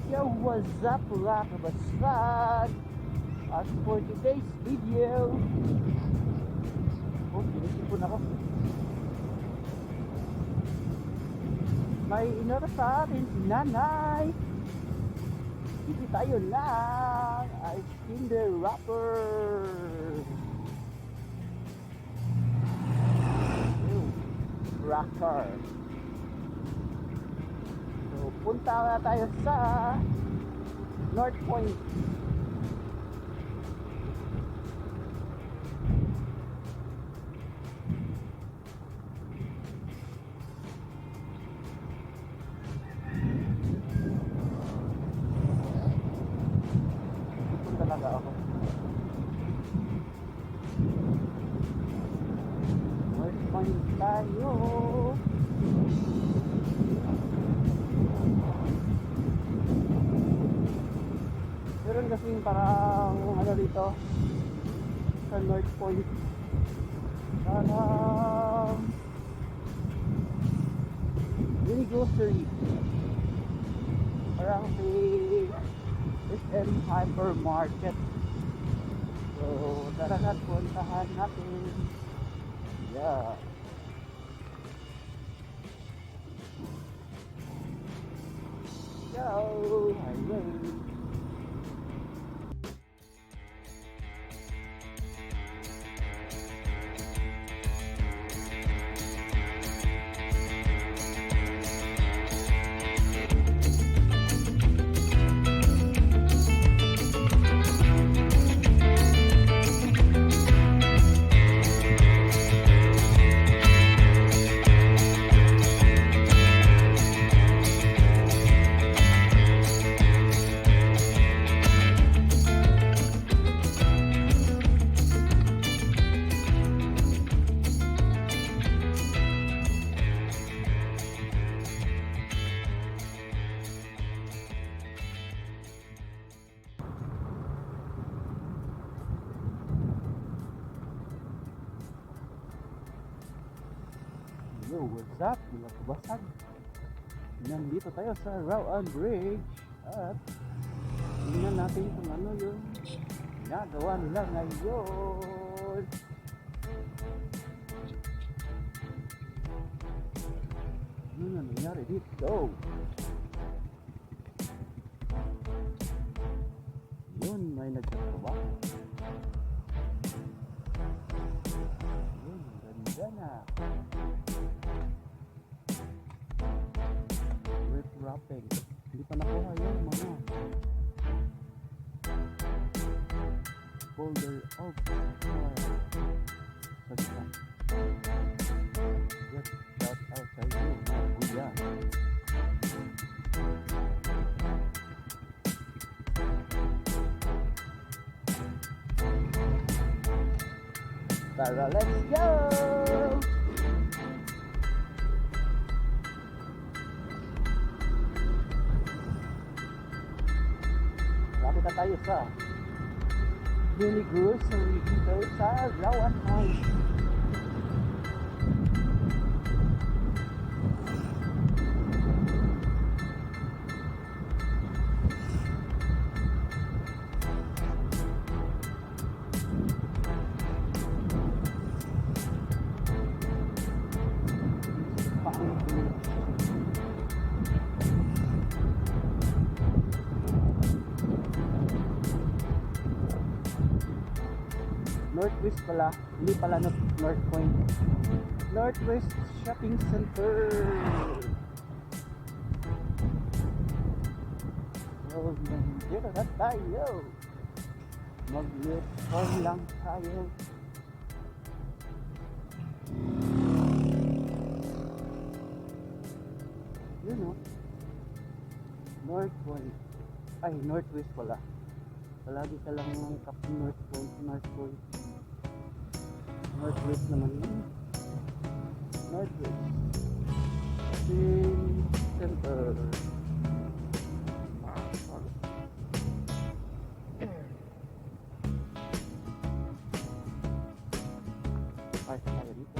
Yo, what's up mga kabasag? As for today's video, pinisipon ako. May inora sa atin si nanay. Hindi tayo lang ay Kinder Wrapper. Rocker. So, punta na tayo sa North Point. Ito talaga ako. North Point tayo. Meron kasing parang ano dito sa North Point, parang mini grocery, parang si SM Hypermarket. So tara na, puntahan natin. Yeah. Go highway. Yo, what's up mga kabasag? Nandito tayo sa Rowan Bridge at tingnan natin kung ano yung ginagawa nila ngayon. Ano na nangyari dito? Yun, may nagtatrabaho. Yun, ganda na. Wrapping. Hindi pa nakuha yung mga folder of basta. Yes, shout out sa iyo mga kuya. Tara, let's go! Kita tayo sa mini grocery dito sa Rowan Point. Northwest pala, hindi pala North Point. Northwest Shopping Center. So, nandito na tayo. Mag-U-turn lang tayo. Yun o. North Point. Ay, Northwest pala. Palagi ka lang ng North Point, North Point. Northwest naman yun. Northwest Shopping Center. Ay, tayo dito.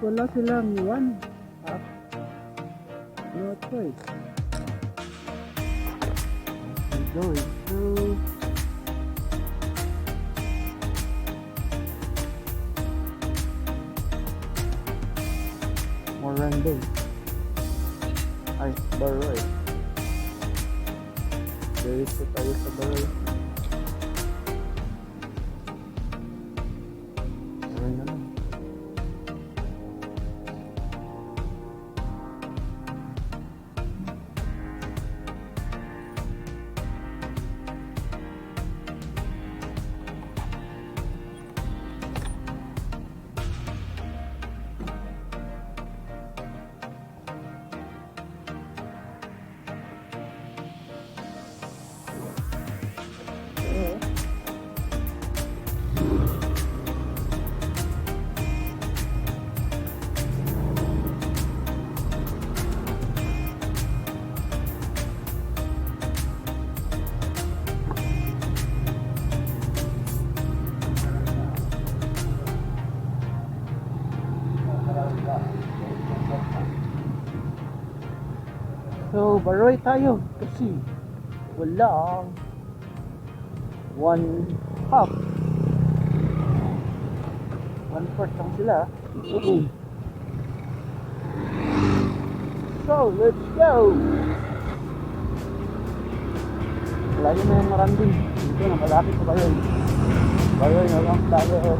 wala silang one half. No choice. We're going through. Morande. Ay, Baroy. Diretso tayo sa Baroy. Baroy na lang. So, Baroy tayo kasi wala one half. 1/4 lang sila. So, let's go! Layo na yung maranding. Dito na malapit sa Baroy. Baroy na lang tayo.